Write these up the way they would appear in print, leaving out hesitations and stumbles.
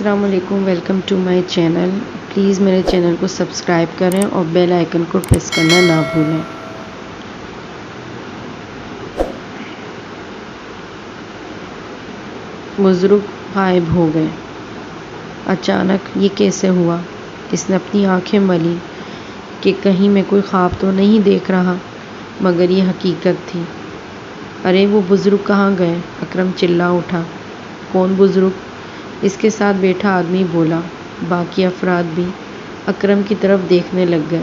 السلام علیکم، welcome to my channel. Please میرے چینل کو سبسکرائب کریں اور بیل آئیکن کو پریس کرنا نہ بھولیں۔ بزرگ غائب ہو گئے۔ اچانک یہ کیسے ہوا؟ اس نے اپنی آنکھیں ملی کہ کہیں میں کوئی خواب تو نہیں دیکھ رہا، مگر یہ حقیقت تھی۔ ارے وہ بزرگ کہاں گئے؟ اکرم چلا اٹھا۔ کون بزرگ؟ اس کے ساتھ بیٹھا آدمی بولا۔ باقی افراد بھی اکرم کی طرف دیکھنے لگ گئے۔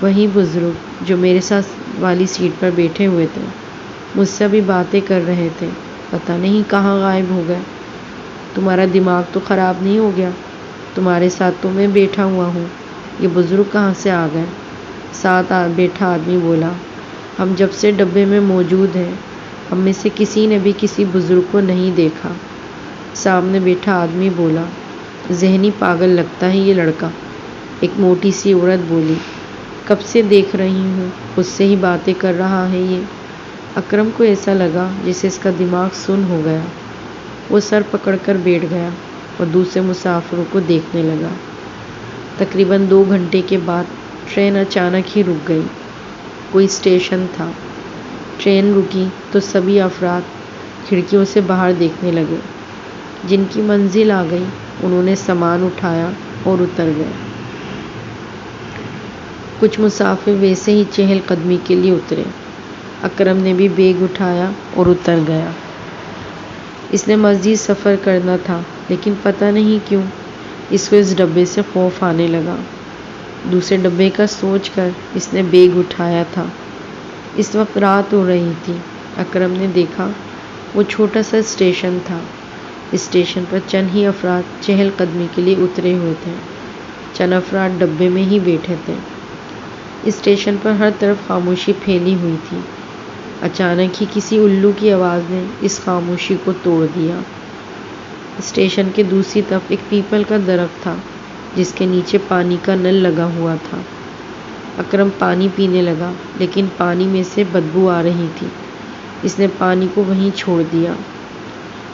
وہی بزرگ جو میرے ساتھ والی سیٹ پر بیٹھے ہوئے تھے، مجھ سے بھی باتیں کر رہے تھے، پتہ نہیں کہاں غائب ہو گئے۔ تمہارا دماغ تو خراب نہیں ہو گیا؟ تمہارے ساتھ تو میں بیٹھا ہوا ہوں، یہ بزرگ کہاں سے آ گئے؟ ساتھ بیٹھا آدمی بولا۔ ہم جب سے ڈبے میں موجود ہیں، ہم میں سے کسی نے بھی کسی بزرگ کو نہیں دیکھا۔ سامنے بیٹھا آدمی بولا۔ ذہنی پاگل لگتا ہے یہ لڑکا، ایک موٹی سی عورت بولی۔ کب سے دیکھ رہی ہوں، خود سے ہی باتیں کر رہا ہے یہ۔ اکرم کو ایسا لگا جیسے اس کا دماغ سن ہو گیا۔ وہ سر پکڑ کر بیٹھ گیا اور دوسرے مسافروں کو دیکھنے لگا۔ تقریباً 2 گھنٹے کے بعد ٹرین اچانک ہی رک گئی۔ کوئی اسٹیشن تھا۔ ٹرین رکی تو سبھی افراد کھڑکیوں سے باہر دیکھنے لگے۔ جن کی منزل آ گئی انہوں نے سامان اٹھایا اور اتر گئے۔ کچھ مسافر ویسے ہی چہل قدمی کے لیے اترے۔ اکرم نے بھی بیگ اٹھایا اور اتر گیا۔ اس نے مزید سفر کرنا تھا، لیکن پتہ نہیں کیوں اس کو اس ڈبے سے خوف آنے لگا۔ دوسرے ڈبے کا سوچ کر اس نے بیگ اٹھایا تھا۔ اس وقت رات ہو رہی تھی۔ اکرم نے دیکھا وہ چھوٹا سا اسٹیشن تھا۔ اسٹیشن پر چند ہی افراد چہل قدمی کے لیے اترے ہوئے تھے۔ چند افراد ڈبے میں ہی بیٹھے تھے۔ اسٹیشن پر ہر طرف خاموشی پھیلی ہوئی تھی۔ اچانک ہی کسی الو کی آواز نے اس خاموشی کو توڑ دیا۔ اسٹیشن کے دوسری طرف ایک پیپل کا درخت تھا، جس کے نیچے پانی کا نل لگا ہوا تھا۔ اکرم پانی پینے لگا، لیکن پانی میں سے بدبو آ رہی تھی۔ اس نے پانی کو وہیں چھوڑ دیا۔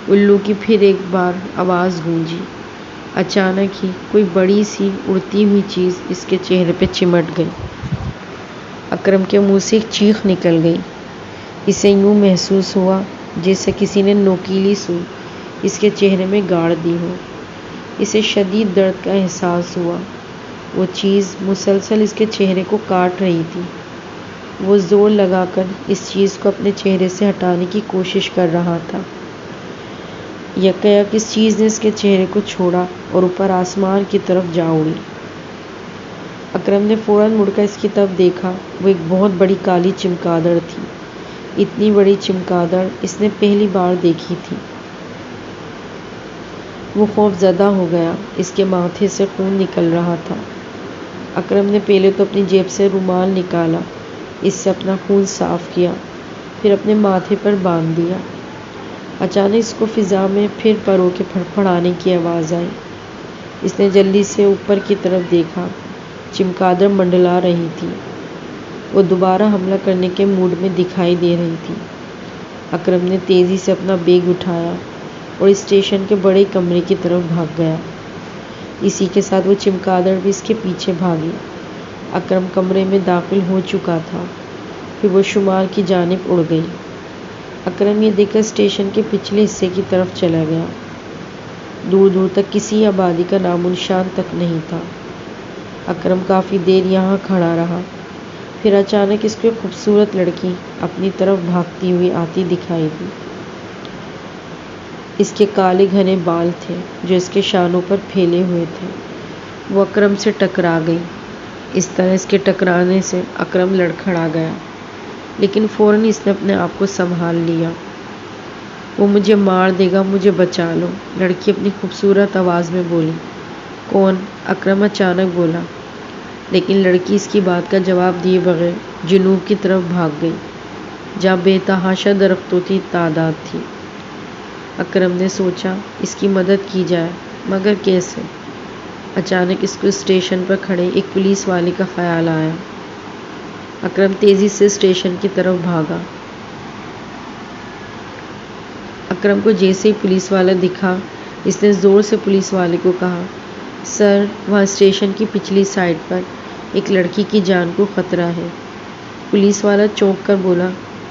الو کی پھر ایک بار آواز گونجی۔ اچانک ہی کوئی بڑی سی اڑتی ہوئی چیز اس کے چہرے پہ چمٹ گئی۔ اکرم کے منہ سے ایک چیخ نکل گئی۔ اسے یوں محسوس ہوا جیسے کسی نے نوکیلی سوئی اس کے چہرے میں گاڑ دی ہو۔ اسے شدید درد کا احساس ہوا۔ وہ چیز مسلسل اس کے چہرے کو کاٹ رہی تھی۔ وہ زور لگا کر اس چیز کو اپنے چہرے سے ہٹانے کی کوشش کر رہا تھا۔ یکایک اس چیز نے اس کے چہرے کو چھوڑا اور اوپر آسمان کی طرف جا اڑی۔ اکرم نے فوراً مڑ کر اس کی طرف دیکھا۔ وہ ایک بہت بڑی کالی چمگادڑ تھی۔ اتنی بڑی چمگادڑ اس نے پہلی بار دیکھی تھی۔ وہ خوف زدہ ہو گیا۔ اس کے ماتھے سے خون نکل رہا تھا۔ اکرم نے پہلے تو اپنی جیب سے رومال نکالا، اس سے اپنا خون صاف کیا، پھر اپنے ماتھے پر باندھ دیا۔ اچانک اس کو فضا میں پھر پروں کے پھڑپھڑانے کی آواز آئی۔ اس نے جلدی سے اوپر کی طرف دیکھا۔ چمگادڑ منڈلا رہی تھی۔ وہ دوبارہ حملہ کرنے کے موڈ میں دکھائی دے رہی تھی۔ اکرم نے تیزی سے اپنا بیگ اٹھایا اور اسٹیشن کے بڑے کمرے کی طرف بھاگ گیا۔ اسی کے ساتھ وہ چمگادڑ بھی اس کے پیچھے بھاگی۔ اکرم کمرے میں داخل ہو چکا تھا، پھر وہ شمال کی جانب اڑ گئی۔ اکرم یہ دیکھ کر اسٹیشن کے پچھلے حصے کی طرف چلا گیا۔ دور دور تک کسی آبادی کا نام و نشان تک نہیں تھا۔ اکرم کافی دیر یہاں کھڑا رہا، پھر اچانک اس کو ایک خوبصورت لڑکی اپنی طرف بھاگتی ہوئی آتی دکھائی دی۔ اس کے کالے گھنے بال تھے جو اس کے شانوں پر پھیلے ہوئے تھے۔ وہ اکرم سے ٹکرا گئی۔ اس طرح اس کے ٹکرانے سے اکرم لڑکھڑا گیا، لیکن فوراً اس نے اپنے آپ کو سنبھال لیا۔ وہ مجھے مار دے گا، مجھے بچا لو، لڑکی اپنی خوبصورت آواز میں بولی۔ کون؟ اکرم اچانک بولا، لیکن لڑکی اس کی بات کا جواب دیے بغیر جنوب کی طرف بھاگ گئی، جہاں بے تحاشا درختوں کی تعداد تھی۔ اکرم نے سوچا اس کی مدد کی جائے، مگر کیسے؟ اچانک اس کو اسٹیشن پر کھڑے ایک پولیس والے کا خیال آیا۔ اکرم تیزی سے اسٹیشن کی طرف بھاگا۔ اکرم کو جیسے ہی پولیس والا دکھا، اس نے زور سے پولیس والے کو کہا، سر، وہاں اسٹیشن کی پچھلی سائڈ پر ایک لڑکی کی جان کو خطرہ ہے۔ پولیس والا چونک کر بولا،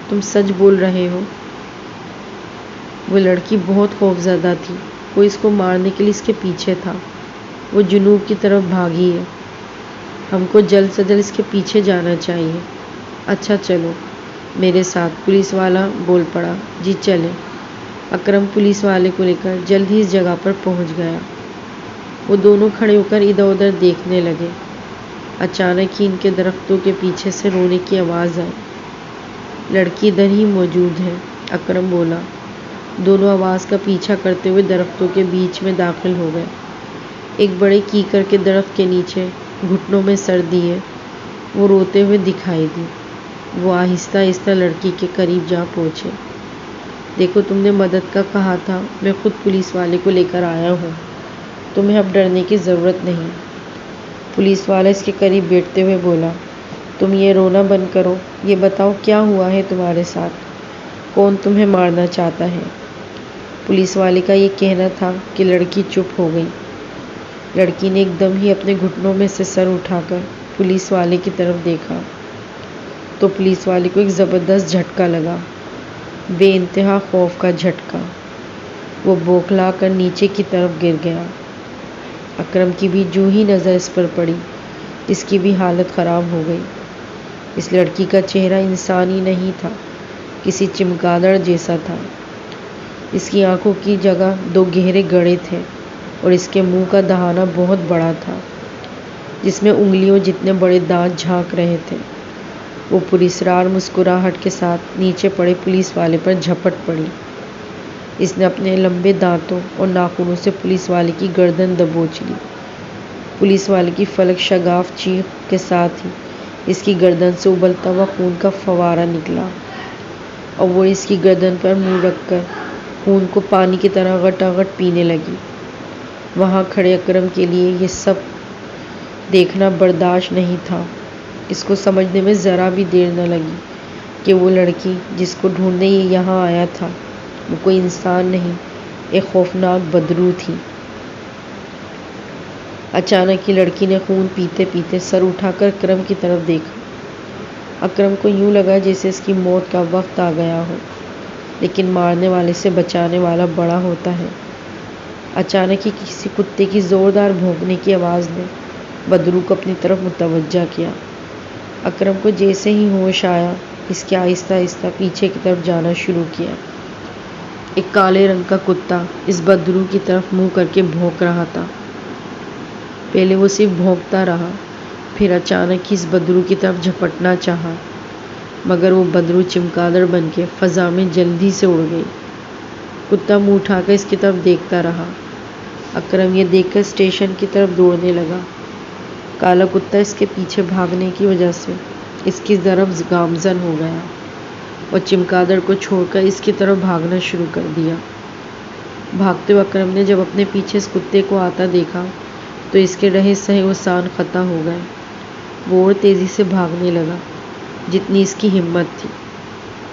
تم سچ بول رہے ہو؟ وہ لڑکی بہت خوفزدہ تھی۔ کوئی اس کو مارنے کے لیے اس کے پیچھے تھا۔ وہ جنوب کی طرف بھاگی ہے۔ ہم کو جلد سے جلد اس کے پیچھے جانا چاہیے۔ اچھا چلو میرے ساتھ، پولیس والا بول پڑا۔ جی چلیں۔ اکرم پولیس والے کو لے کر جلد ہی اس جگہ پر پہنچ گیا۔ وہ دونوں کھڑے ہو کر ادھر ادھر دیکھنے لگے۔ اچانک ہی ان کے درختوں کے پیچھے سے رونے کی آواز آئی۔ لڑکی ادھر ہی موجود ہے، اکرم بولا۔ دونوں آواز کا پیچھا کرتے ہوئے درختوں کے بیچ میں داخل ہو گئے۔ ایک بڑے کیکر کے درخت کے نیچے گھٹنوں میں سر دیے وہ روتے ہوئے دکھائی دی۔ وہ آہستہ آہستہ لڑکی کے قریب جا پہنچے۔ دیکھو، تم نے مدد کا کہا تھا، میں خود پولیس والے کو لے کر آیا ہوں، تمہیں اب ڈرنے کی ضرورت نہیں۔ پولیس والا اس کے قریب بیٹھتے ہوئے بولا، تم یہ رونا بند کرو، یہ بتاؤ کیا ہوا ہے تمہارے ساتھ، کون تمہیں مارنا چاہتا ہے؟ پولیس والے کا یہ کہنا تھا کہ لڑکی چپ ہو گئی۔ لڑکی نے ایک دم ہی اپنے گھٹنوں میں سے سر اٹھا کر پولیس والے کی طرف دیکھا تو پولیس والے کو ایک زبردست جھٹکا لگا، بے انتہا خوف کا جھٹکا۔ وہ بوکھلا کر نیچے کی طرف گر گیا۔ اکرم کی بھی جو ہی نظر اس پر پڑی، اس کی بھی حالت خراب ہو گئی۔ اس لڑکی کا چہرہ انسانی نہیں تھا، کسی چمگادڑ جیسا تھا۔ اس کی آنکھوں کی جگہ دو گہرے گڑھے تھے اور اس کے منہ کا دہانہ بہت بڑا تھا جس میں انگلیوں جتنے بڑے دانت جھانک رہے تھے۔ وہ پراسرار مسکراہٹ کے ساتھ نیچے پڑے پولیس والے پر جھپٹ پڑی۔ اس نے اپنے لمبے دانتوں اور ناخنوں سے پولیس والے کی گردن دبوچ لی۔ پولیس والے کی فلک شگاف چیخ کے ساتھ ہی اس کی گردن سے ابلتا ہوا خون کا فوارہ نکلا اور وہ اس کی گردن پر منہ رکھ کر خون کو پانی کی طرح غٹاغٹ پینے لگی۔ وہاں کھڑے اکرم کے لیے یہ سب دیکھنا برداشت نہیں تھا۔ اس کو سمجھنے میں ذرا بھی دیر نہ لگی کہ وہ لڑکی جس کو ڈھونڈنے یہ یہاں آیا تھا وہ کوئی انسان نہیں، ایک خوفناک بدرو تھی۔ اچانک ہی لڑکی نے خون پیتے پیتے سر اٹھا کر اکرم کی طرف دیکھا۔ اکرم کو یوں لگا جیسے اس کی موت کا وقت آ گیا ہو، لیکن مارنے والے سے بچانے والا بڑا ہوتا ہے۔ اچانک ہی کسی کتے کی زوردار بھونکنے کی آواز نے بدرو کو اپنی طرف متوجہ کیا۔ اکرم کو جیسے ہی ہوش آیا، اس کے آہستہ آہستہ پیچھے کی طرف جانا شروع کیا۔ ایک کالے رنگ کا کتا اس بدرو کی طرف منہ کر کے بھونک رہا تھا۔ پہلے وہ صرف بھونکتا رہا، پھر اچانک ہی اس بدرو کی طرف جھپٹنا چاہا، مگر وہ بدرو چمگادڑ بن کے فضا میں جلدی سے اڑ گئی۔ کتا منہ اٹھا کر اس کی طرف دیکھتا رہا۔ اکرم یہ دیکھ کر اسٹیشن کی طرف دوڑنے لگا۔ کالا کتا اس کے پیچھے بھاگنے کی وجہ سے اس کی طرف گامزن ہو گیا اور چمگادڑ کو چھوڑ کر اس کی طرف بھاگنا شروع کر دیا۔ بھاگتے ہوئے اکرم نے جب اپنے پیچھے اس کتے کو آتا دیکھا تو اس کے رہے سہے وہ سان خطا ہو گئے۔ وہ اور تیزی سے بھاگنے لگا جتنی اس کی ہمت تھی۔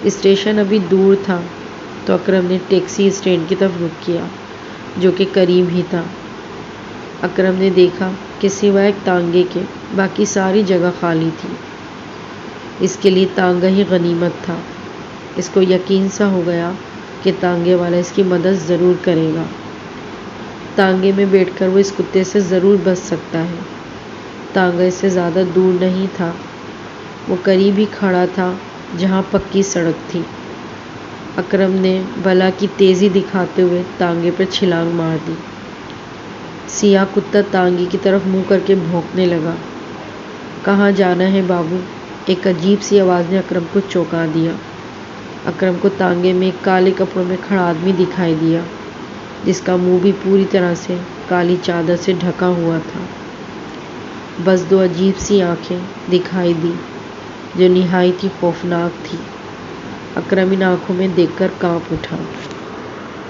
اسٹیشن ابھی دور تھا تو اکرم نے ٹیکسی اسٹینڈ کی طرف رخ کیا جو کہ قریب ہی تھا۔ اکرم نے دیکھا کہ سوائے ایک تانگے کے باقی ساری جگہ خالی تھی۔ اس کے لیے تانگا ہی غنیمت تھا۔ اس کو یقین سا ہو گیا کہ تانگے والا اس کی مدد ضرور کرے گا۔ تانگے میں بیٹھ کر وہ اس کتے سے ضرور بچ سکتا ہے۔ تانگا اس سے زیادہ دور نہیں تھا، وہ قریب ہی کھڑا تھا جہاں پکی سڑک تھی۔ اکرم نے بلا کی تیزی دکھاتے ہوئے تانگے پر چھلانگ مار دی۔ سیاہ کتا تانگے کی طرف منہ کر کے بھونکنے لگا۔ کہاں جانا ہے بابو؟ ایک عجیب سی آواز نے اکرم کو چونکا دیا۔ اکرم کو تانگے میں ایک کالے کپڑوں میں کھڑا آدمی دکھائی دیا جس کا منہ بھی پوری طرح سے کالی چادر سے ڈھکا ہوا تھا۔ بس دو عجیب سی آنکھیں دکھائی دی جو نہایت ہی خوفناک تھی۔ اکرم ان آنکھوں میں دیکھ کر کانپ اٹھا۔